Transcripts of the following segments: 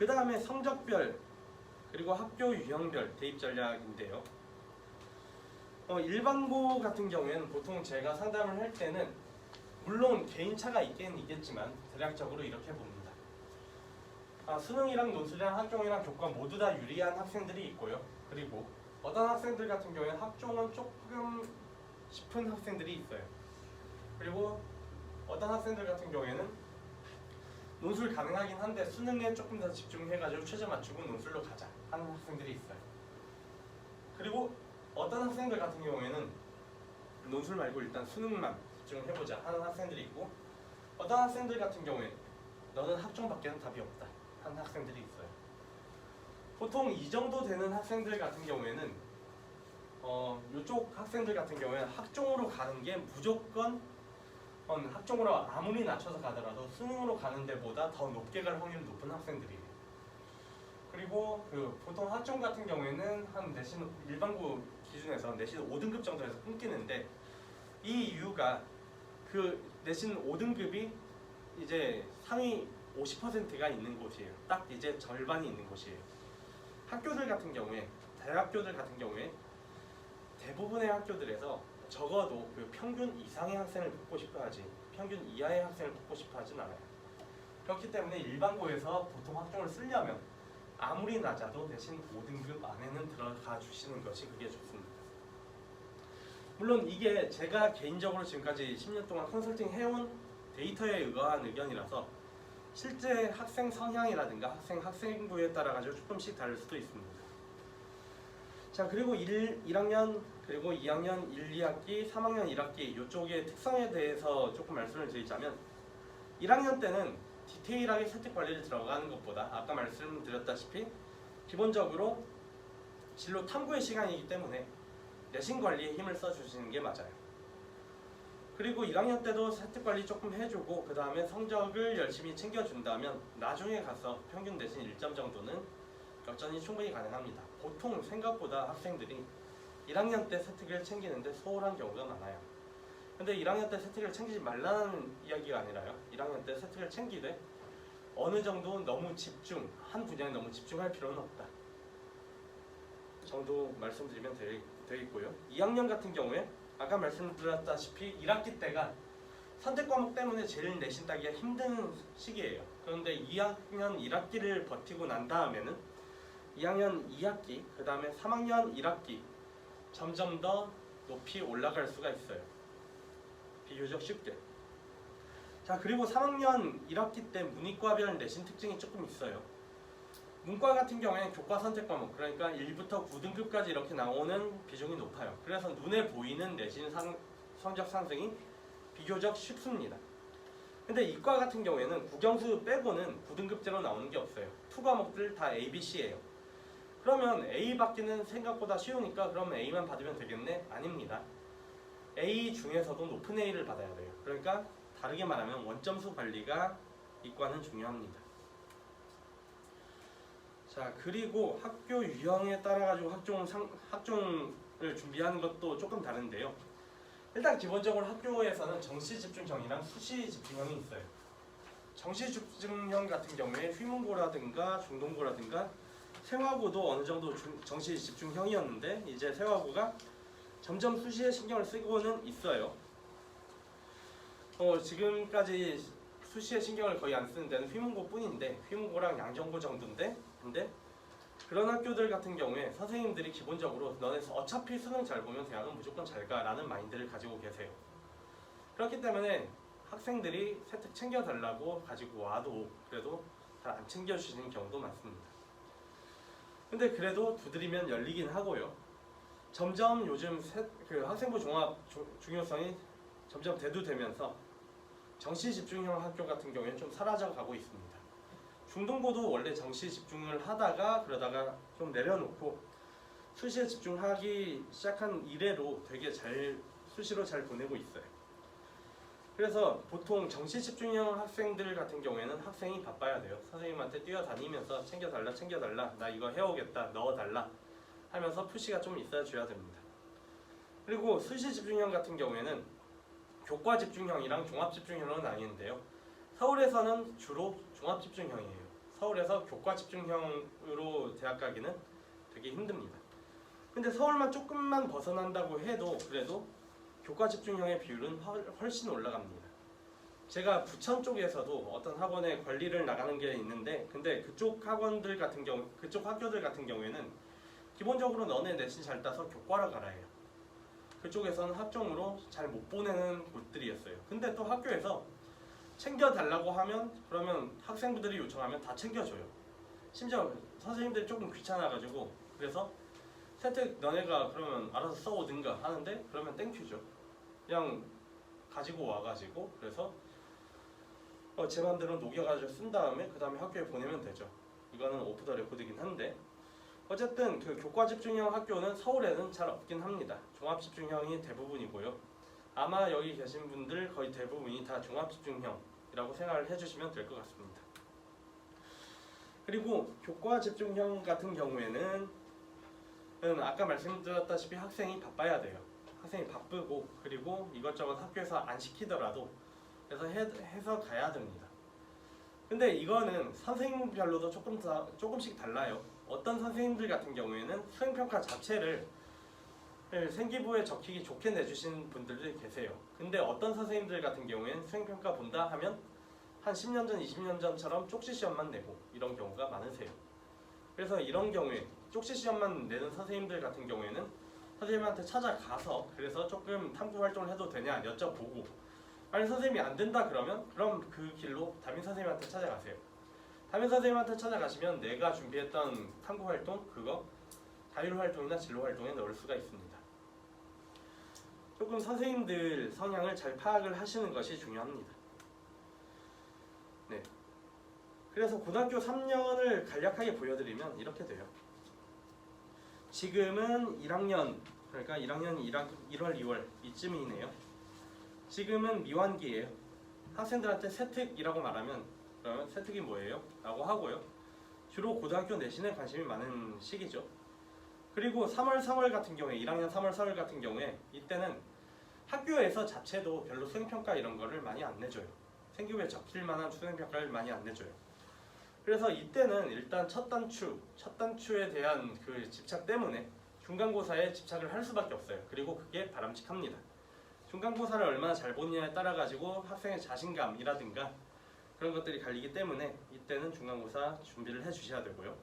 그 다음에 성적별 그리고 학교 유형별 대입 전략인데요. 일반고 같은 경우에는 보통 제가 상담을 할 때는 물론 개인차가 있긴 있겠지만 대략적으로 이렇게 봅니다. 수능이랑 논술이랑 학종이랑 교과 모두 다 유리한 학생들이 있고요. 그리고 어떤 학생들 같은 경우에는 학종은 조금 싶은 학생들이 있어요. 그리고 어떤 학생들 같은 경우에는 논술 가능하긴 한데 수능에 조금 더 집중해가지고 최저 맞추고 논술로 가자 하는 학생들이 있어요. 그리고 어떤 학생들 같은 경우에는 논술 말고 일단 수능만 집중해보자 하는 학생들이 있고, 어떤 학생들 같은 경우에 너는 학종밖에는 답이 없다 하는 학생들이 있어요. 보통 이 정도 되는 학생들 같은 경우에는 이쪽 학생들 같은 경우에는 학종으로 가는 게 무조건 학종으로 아무리 낮춰서 가더라도 수능으로 가는 데보다 더 높게 갈 확률이 높은 학생들이에요. 그리고 보통 학종 같은 경우에는 한 내신 일반고 기준에서 내신 5등급 정도에서 끊기는데, 이 이유가 내신 5등급이 이제 상위 50%가 있는 곳이에요. 딱 이제 절반이 있는 곳이에요. 학교들 같은 경우에, 대학교들 같은 경우에 대부분의 학교들에서 적어도 평균 이상의 학생을 뽑고 싶어 하지 평균 이하의 학생을 뽑고 싶어 하진 않아요. 그렇기 때문에 일반고에서 보통 학종을 쓰려면 아무리 낮아도 내신 5등급 안에는 들어가 주시는 것이 그게 좋습니다. 물론 이게 제가 개인적으로 지금까지 10년 동안 컨설팅 해온 데이터에 의거한 의견이라서 실제 학생 성향이라든가 학생부에 따라 가지고 조금씩 다를 수도 있습니다. 자, 그리고 1학년 그리고 2학년 1, 2학기, 3학년 1학기 이쪽의 특성에 대해서 조금 말씀을 드리자면, 1학년 때는 디테일하게 세특 관리를 들어가는 것보다 아까 말씀드렸다시피 기본적으로 진로 탐구의 시간이기 때문에 내신 관리에 힘을 써주시는 게 맞아요. 그리고 1학년 때도 세특 관리 조금 해주고 그 다음에 성적을 열심히 챙겨준다면 나중에 가서 평균 내신 1점 정도는 역전이 충분히 가능합니다. 보통 생각보다 학생들이 1학년 때 세특을 챙기는데 소홀한 경우가 많아요. 근데 1학년 때 세특을 챙기지 말라는 이야기가 아니라요, 1학년 때 세특을 챙기되 어느 정도 한 분야에 너무 집중할 필요는 없다 정도 말씀드리면 되겠고요. 2학년 같은 경우에 아까 말씀드렸다시피 1학기 때가 선택 과목 때문에 제일 내신 따기가 힘든 시기예요. 그런데 2학년 1학기를 버티고 난 다음에는 2학년 2학기, 그 다음에 3학년 1학기 점점 더 높이 올라갈 수가 있어요. 비교적 쉽게. 자, 그리고 3학년 1학기 때 문이과별 내신 특징이 조금 있어요. 문과 같은 경우에는 교과 선택 과목, 그러니까 1부터 9등급까지 이렇게 나오는 비중이 높아요. 그래서 눈에 보이는 내신 성적 상승이 비교적 쉽습니다. 근데 이과 같은 경우에는 국영수 빼고는 9등급제로 나오는 게 없어요. 2과목들 다 A, B, C예요. 그러면 A 받기는 생각보다 쉬우니까 그럼 A만 받으면 되겠네? 아닙니다. A 중에서도 높은 A를 받아야 돼요. 그러니까 다르게 말하면 원점수 관리가 이과는 중요합니다. 자, 그리고 학교 유형에 따라 가지고 학종을 준비하는 것도 조금 다른데요. 일단 기본적으로 학교에서는 정시 집중형이랑 수시 집중형이 있어요. 정시 집중형 같은 경우에 휘문고라든가 중동고라든가 생화고도 어느 정도 정시 집중형이었는데 이제 생화고가 점점 수시에 신경을 쓰고는 있어요. 지금까지 수시에 신경을 거의 안 쓰는 데는 휘문고 뿐인데, 휘문고랑 양정고 정도인데, 근데 그런 학교들 같은 경우에 선생님들이 기본적으로 너네 어차피 수능 잘 보면 대학은 무조건 잘 가라는 마인드를 가지고 계세요. 그렇기 때문에 학생들이 세특 챙겨달라고 가지고 와도 그래도 잘 안 챙겨주시는 경우도 많습니다. 근데 그래도 두드리면 열리긴 하고요. 점점 요즘 학생부 종합 중요성이 점점 대두되면서 정시 집중형 학교 같은 경우에는 좀 사라져 가고 있습니다. 중동고도 원래 정시 집중을 하다가 그러다가 좀 내려놓고 수시에 집중하기 시작한 이래로 되게 수시로 잘 보내고 있어요. 그래서 보통 정시 집중형 학생들 같은 경우에는 학생이 바빠야 돼요. 선생님한테 뛰어다니면서 챙겨달라, 나 이거 해오겠다, 넣어달라 하면서 푸시가 좀 있어줘야 됩니다. 그리고 수시 집중형 같은 경우에는 교과 집중형이랑 종합 집중형으로 나뉘는데요. 서울에서는 주로 종합 집중형이에요. 서울에서 교과 집중형으로 대학 가기는 되게 힘듭니다. 근데 서울만 조금만 벗어난다고 해도 그래도 교과 집중형의 비율은 훨씬 올라갑니다. 제가 부천 쪽에서도 어떤 학원에 관리를 나가는 게 있는데, 근데 그쪽 학원들 같은 경우, 그쪽 학교들 같은 경우에는 기본적으로 너네 내신 잘 따서 교과로 가라 해요. 그쪽에서는 학종으로 잘 못 보내는 곳들이었어요. 근데 또 학교에서 챙겨달라고 하면, 그러면 학생부들이 요청하면 다 챙겨줘요. 심지어 선생님들이 조금 귀찮아가지고, 그래서 세특 너네가 그러면 알아서 써오든가 하는데, 그러면 땡큐죠. 그냥 가지고 와가지고, 그래서 제 맘대로 녹여가지고 쓴 다음에 그 다음에 학교에 보내면 되죠. 이거는 오프 더 레코드이긴 한데, 어쨌든 그 교과 집중형 학교는 서울에는 잘 없긴 합니다. 종합 집중형이 대부분이고요. 아마 여기 계신 분들 거의 대부분이 다 종합 집중형이라고 생각을 해주시면 될 것 같습니다. 그리고 교과 집중형 같은 경우에는 아까 말씀드렸다시피 학생이 바빠야 돼요. 학생이 바쁘고, 그리고 이것저것 학교에서 안 시키더라도 그래서 해서 가야 됩니다. 근데 이거는 선생님별로도 조금씩 달라요. 어떤 선생님들 같은 경우에는 수행평가 자체를 생기부에 적히기 좋게 내주신 분들도 계세요. 근데 어떤 선생님들 같은 경우에는 수행평가 본다 하면 한 10년 전, 20년 전처럼 쪽지 시험만 내고 이런 경우가 많으세요. 그래서 이런 경우에 쪽지 시험만 내는 선생님들 같은 경우에는 선생님한테 찾아가서 그래서 조금 탐구 활동을 해도 되냐 여쭤보고, 아니 선생님이 안 된다 그러면 그럼 그 길로 담임 선생님한테 찾아가세요. 담임 선생님한테 찾아가시면 내가 준비했던 탐구 활동 그거 자율 활동이나 진로 활동에 넣을 수가 있습니다. 조금 선생님들 성향을 잘 파악을 하시는 것이 중요합니다. 네. 그래서 고등학교 3년을 간략하게 보여드리면 이렇게 돼요. 지금은 1학년, 그러니까 1학년 1월, 2월 이쯤이네요. 지금은 미완기예요. 학생들한테 세특이라고 말하면 그러면 세특이 뭐예요? 라고 하고요. 주로 고등학교 내신에 관심이 많은 시기죠. 그리고 3월, 4월 같은 경우에 1학년 3월, 4월 같은 경우에 이때는 학교에서 자체도 별로 수행평가 이런 거를 많이 안 내줘요. 생기부에 적힐 만한 수행평가를 많이 안 내줘요. 그래서 이때는 일단 첫 단추에 대한 그 집착 때문에 중간고사에 집착을 할 수밖에 없어요. 그리고 그게 바람직합니다. 중간고사를 얼마나 잘 보느냐에 따라 가지고 학생의 자신감이라든가 그런 것들이 갈리기 때문에 이때는 중간고사 준비를 해주셔야 되고요.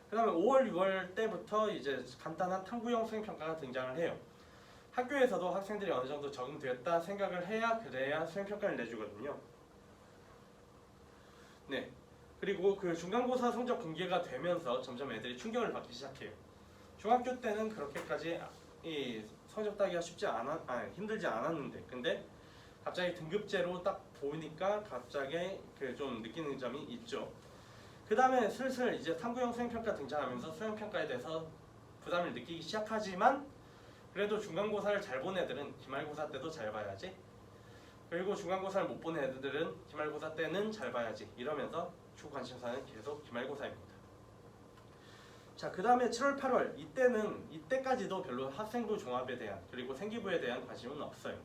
그 다음에 5월, 6월 때부터 이제 간단한 탐구형 수행평가가 등장을 해요. 학교에서도 학생들이 어느 정도 적응되었다 생각을 해야 그래야 수행평가를 내주거든요. 네. 그리고 그 중간고사 성적 공개가 되면서 점점 애들이 충격을 받기 시작해요. 중학교 때는 그렇게까지 이 성적 따기가 힘들지 않았는데, 근데 갑자기 등급제로 딱 보니까 갑자기 그 좀 느끼는 점이 있죠. 그 다음에 슬슬 이제 탐구형 수행평가 등장하면서 수행평가에 대해서 부담을 느끼기 시작하지만, 그래도 중간고사를 잘 본 애들은 기말고사 때도 잘 봐야지, 그리고 중간고사를 못 본 애들은 기말고사 때는 잘 봐야지, 이러면서 주 관심사는 계속 기말고사입니다. 자, 그 다음에 7월, 8월 이때까지도 별로 학생부 종합에 대한 그리고 생기부에 대한 관심은 없어요.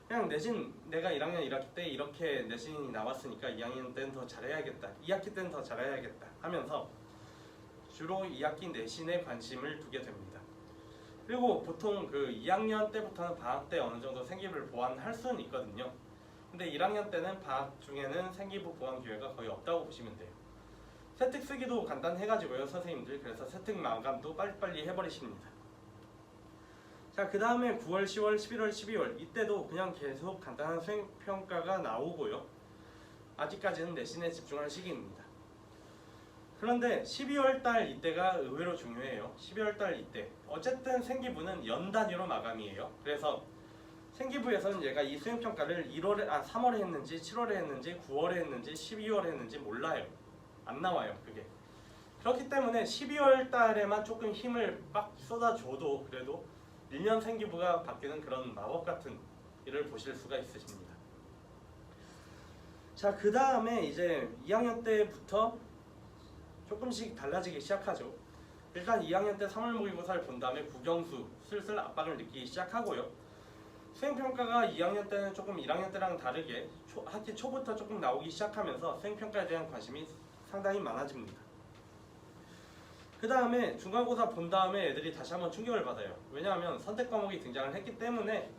그냥 내신 내가 1학년 1학기 때 이렇게 내신이 나왔으니까 2학년 때는 더 잘해야겠다, 2학기 때는 더 잘해야겠다 하면서 주로 2학기 내신에 관심을 두게 됩니다. 그리고 보통 그 2학년 때부터는 방학 때 어느 정도 생기부를 보완할 수는 있거든요. 근데 1학년 때는 방학 중에는 생기부 보완 기회가 거의 없다고 보시면 돼요. 세특 쓰기도 간단해가지고요, 선생님들. 그래서 세특 마감도 빨리빨리 해버리십니다. 자, 그 다음에 9월, 10월, 11월, 12월 이때도 그냥 계속 간단한 수행평가가 나오고요. 아직까지는 내신에 집중할 시기입니다. 그런데 12월 달 이때가 의외로 중요해요. 12월 달 이때 어쨌든 생기부는 연 단위로 마감이에요. 그래서 생기부에서는 얘가 이 수행평가를 3월에 했는지 7월에 했는지 9월에 했는지 12월에 했는지 몰라요. 안 나와요, 그게. 그렇기 때문에 12월 달에만 조금 힘을 빡 쏟아줘도 그래도 1년 생기부가 바뀌는 그런 마법 같은 일을 보실 수가 있으십니다. 자, 그 다음에 이제 2학년 때부터 조금씩 달라지기 시작하죠. 일단 2학년 때 3월 모의고사를 본 다음에 국영수 슬슬 압박을 느끼기 시작하고요. 수행평가가 2학년 때는 조금 1학년 때랑 다르게 학기 초부터 조금 나오기 시작하면서 수행평가에 대한 관심이 상당히 많아집니다. 그 다음에 중간고사 본 다음에 애들이 다시 한번 충격을 받아요. 왜냐하면 선택 과목이 등장을 했기 때문에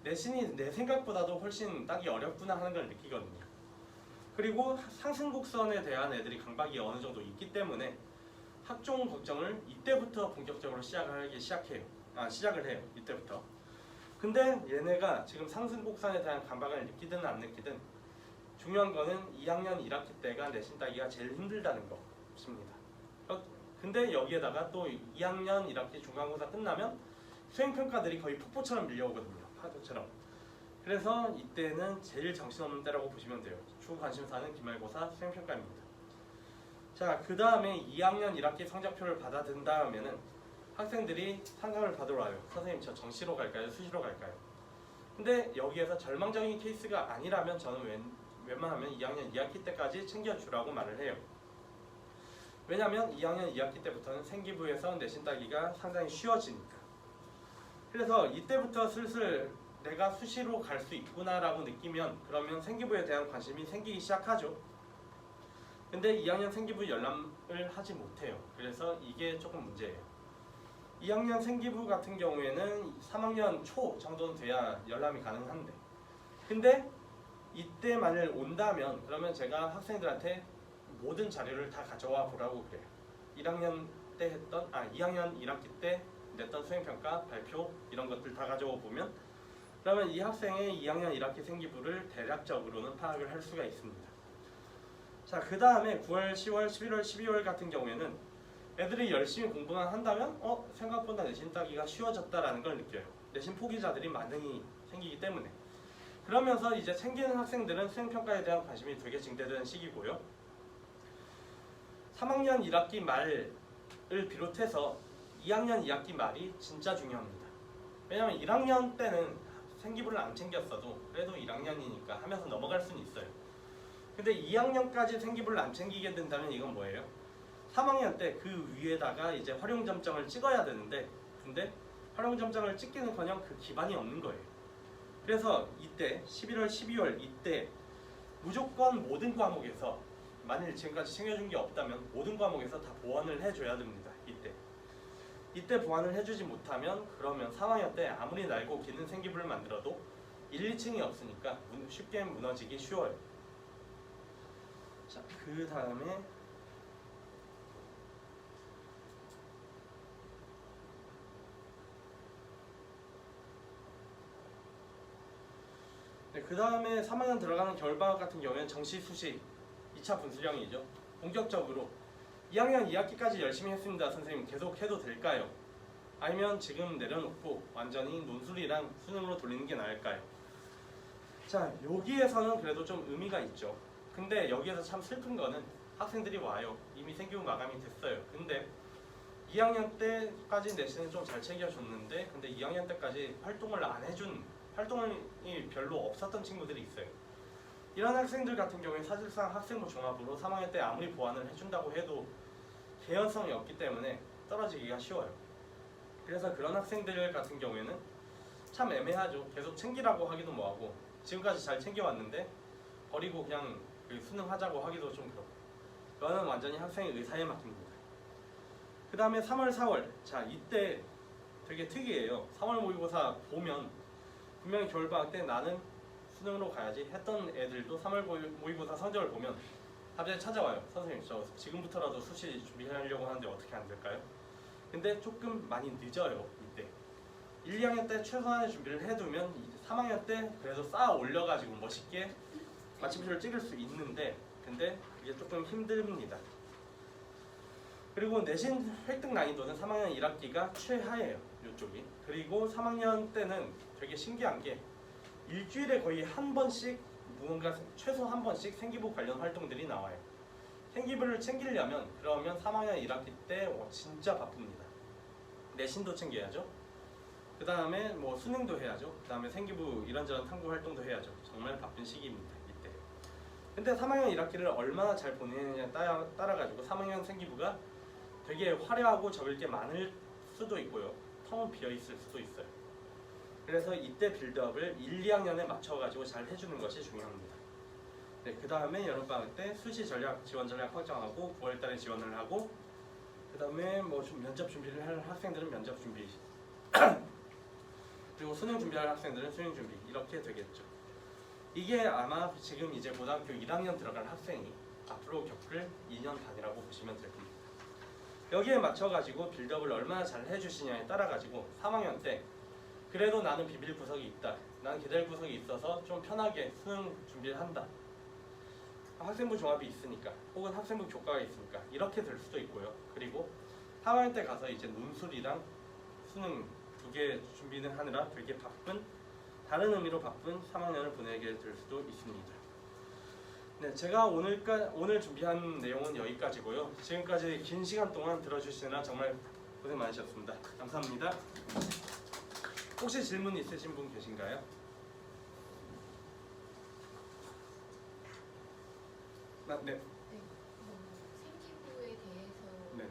내신이 내 생각보다도 훨씬 따기 어렵구나 하는 걸 느끼거든요. 그리고 상승곡선에 대한 애들이 강박이 어느 정도 있기 때문에 학종 걱정을 이때부터 본격적으로 시작을 해요. 이때부터. 근데 얘네가 지금 상승곡선에 대한 강박을 느끼든 안 느끼든 중요한 거는 2학년 1학기 때가 내신 따기가 제일 힘들다는 것입니다. 근데 여기에다가 또 2학년 1학기 중간고사 끝나면 수행평가들이 거의 폭포처럼 밀려오거든요. 파도처럼. 그래서 이때는 제일 정신없는 때라고 보시면 돼요. 주 관심사는 기말고사 수행평가입니다. 자, 그 다음에 2학년 1학기 성적표를 받아든 다음에는 학생들이 상담을 받으러 와요. 선생님 저 정시로 갈까요? 수시로 갈까요? 근데 여기에서 절망적인 케이스가 아니라면 저는 웬만하면 2학년 2학기 때까지 챙겨주라고 말을 해요. 왜냐면 2학년 2학기 때부터는 생기부에서 내신 따기가 상당히 쉬워지니까. 그래서 이때부터 슬슬 내가 수시로 갈 수 있구나 라고 느끼면 그러면 생기부에 대한 관심이 생기기 시작하죠. 근데 2학년 생기부 열람을 하지 못해요. 그래서 이게 조금 문제예요. 2학년 생기부 같은 경우에는 3학년 초 정도는 돼야 열람이 가능한데, 근데 이때 만일 온다면 그러면 제가 학생들한테 모든 자료를 다 가져와 보라고 그래요. 2학년 1학기 때 냈던 수행평가, 발표 이런 것들 다 가져와 보면 그러면 이 학생의 2학년 1학기 생기부를 대략적으로는 파악을 할 수가 있습니다. 자, 그 다음에 9월, 10월, 11월, 12월 같은 경우에는 애들이 열심히 공부만 한다면 생각보다 내신 따기가 쉬워졌다라는 걸 느껴요. 내신 포기자들이 많이 생기기 때문에. 그러면서 이제 챙기는 학생들은 수행평가에 대한 관심이 되게 증대되는 시기고요. 3학년 1학기 말을 비롯해서 2학년 2학기 말이 진짜 중요합니다. 왜냐하면 1학년 때는 생기부를 안 챙겼어도 그래도 1학년이니까 하면서 넘어갈 수는 있어요. 근데 2학년까지 생기부를 안 챙기게 된다면 이건 뭐예요? 3학년 때 그 위에다가 이제 활용점정을 찍어야 되는데, 근데 활용점정을 찍기는커녕 그 기반이 없는 거예요. 그래서 이때 11월, 12월 이때 무조건 모든 과목에서 만일 지금까지 챙겨준 게 없다면 모든 과목에서 다 보완을 해줘야 됩니다. 이때 보완을 해주지 못하면 그러면 3학년 때 아무리 날고 기는 생기부를 만들어도 1, 2층이 없으니까 쉽게 무너지기 쉬워요. 자, 그 다음에 그 다음에 3학년 들어가는 겨울방학 같은 경우에는 정시, 수시 2차 분수령이죠. 본격적으로 2학년 2학기까지 열심히 했습니다. 선생님 계속 해도 될까요? 아니면 지금 내려놓고 완전히 논술이랑 수능으로 돌리는 게 나을까요? 자, 여기에서는 그래도 좀 의미가 있죠. 근데 여기에서 참 슬픈 거는 학생들이 와요. 이미 생기부 마감이 됐어요. 근데 2학년 때까지 내신은 좀 잘 챙겨줬는데 근데 2학년 때까지 활동을 안 해준, 활동이 별로 없었던 친구들이 있어요. 이런 학생들 같은 경우에 사실상 학생부 종합으로 3학년 때 아무리 보완을 해준다고 해도 개연성이 없기 때문에 떨어지기가 쉬워요. 그래서 그런 학생들 같은 경우에는 참 애매하죠. 계속 챙기라고 하기도 뭐하고 지금까지 잘 챙겨왔는데 버리고 그냥 수능 하자고 하기도 좀 그렇고, 그거는 완전히 학생의 의사에 맡깁니다. 그 다음에 3월, 4월. 자, 이때 되게 특이해요. 3월 모의고사 보면 분명히 겨울방학 때 나는 수능으로 가야지 했던 애들도 3월 모의고사 성적을 보면 갑자기 찾아와요. 선생님 저 지금부터라도 수시 준비하려고 하는데 어떻게 안 될까요? 근데 조금 많이 늦어요. 이때 1, 2학년 때 최소한의 준비를 해두면 3학년 때 그래도 쌓아 올려가지고 멋있게 마침표를 찍을 수 있는데, 근데 그게 조금 힘듭니다. 그리고 내신 획득 난이도는 3학년 1학기가 최하예요. 이쪽이. 그리고 3학년 때는 되게 신기한 게 일주일에 거의 한 번씩 무언가 최소 한 번씩 생기부 관련 활동들이 나와요. 생기부를 챙기려면 그러면 3학년 1학기 때 진짜 바쁩니다. 내신도 챙겨야죠. 그 다음에 뭐 수능도 해야죠. 그 다음에 생기부 이런저런 탐구 활동도 해야죠. 정말 바쁜 시기입니다. 이때. 근데 3학년 1학기를 얼마나 잘 보내느냐에 따라가지고 3학년 생기부가 되게 화려하고 적을 게 많을 수도 있고요. 텅 비어있을 수도 있어요. 그래서 이때 빌드업을 1, 2학년에 맞춰가지고 잘 해주는 것이 중요합니다. 네, 그 다음에 여름방학 때 수시 전략 지원 전략 확정하고 9월달에 지원을 하고 그 다음에 뭐 좀 면접 준비를 할 학생들은 면접 준비 그리고 수능 준비할 학생들은 수능 준비 이렇게 되겠죠. 이게 아마 지금 이제 고등학교 1학년 들어갈 학생이 앞으로 겪을 2년 반이라고 보시면 될 겁니다. 여기에 맞춰가지고 빌드업을 얼마나 잘 해주시냐에 따라가지고 3학년 때 그래도 나는 비빌 구석이 있다. 난 기댈 구석이 있어서 좀 편하게 수능 준비를 한다. 학생부 종합이 있으니까 혹은 학생부 교과가 있으니까 이렇게 될 수도 있고요. 그리고 3학년 때 가서 이제 논술이랑 수능 두 개 준비는 하느라 되게 바쁜 다른 의미로 바쁜 3학년을 보내게 될 수도 있습니다. 네, 제가 오늘 준비한 내용은 여기까지고요. 지금까지 긴 시간 동안 들어주시느라 정말 고생 많으셨습니다. 감사합니다. 혹시 질문 있으신 분 계신가요? 네. 생기부에 대해서 네네.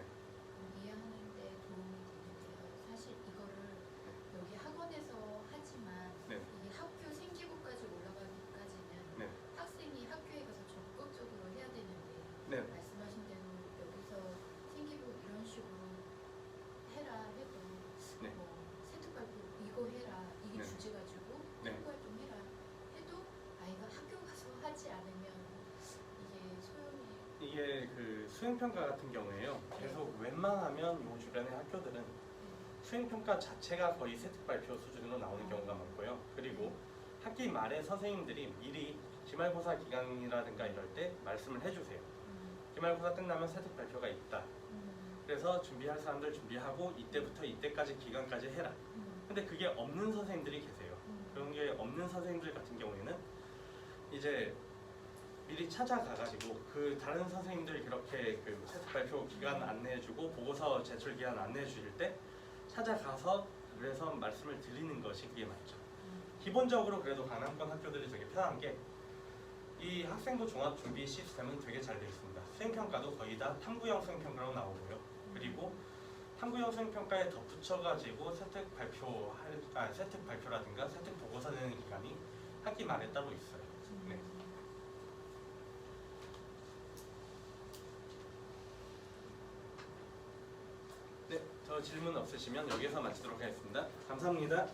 이해하는데 도움이 되는데요. 사실 이거를 여기 학원에서 하지만 네. 이게 학교 생기부까지 올라가기까지는 네. 학생이 학교에 가서 적극적으로 해야 되는데 네. 말씀하신 대로 여기서 생기부 이런 식으로 해라 해도 네. 뭐 세특 발표 이거 해라 이게 네. 주제 가지고 네. 연구 활동 해라 해도 아이가 학교 가서 하지 않으면 이게 소용이 이게 그 수행평가 같은 경우에요. 계속 웬만하면 요 주변의 학교들은 수행평가 자체가 거의 세특 발표 수준으로 나오는 경우가 많고요. 그리고 학기 말에 선생님들이 미리 기말고사 기간이라든가 이럴 때 말씀을 해주세요. 기말고사 끝나면 세특 발표가 있다. 그래서 준비할 사람들 준비하고 이때부터 이때까지 기간까지 해라. 근데 그게 없는 선생님들이 계세요. 그런 게 없는 선생님들 같은 경우에는 이제 미리 찾아가가지고 그 다른 선생님들 그렇게 그 세특 발표 기간 안내해주고 보고서 제출 기간 안내해주실 때 찾아가서 그래서 말씀을 드리는 것이 그게 맞죠. 기본적으로 그래도 강남권 학교들이 되게 편한 게 이 학생부 종합 준비 시스템은 되게 잘 되어 있습니다. 수행평가도 거의 다 탐구형 수행평가로 나오고요. 그리고 탐구형 수행평가에 덧붙여가지고 세특 발표라든가 세특 보고서 내는 기간이 학기 말에 따로 있어요. 네. 네, 저 질문 없으시면 여기서 마치도록 하겠습니다. 감사합니다.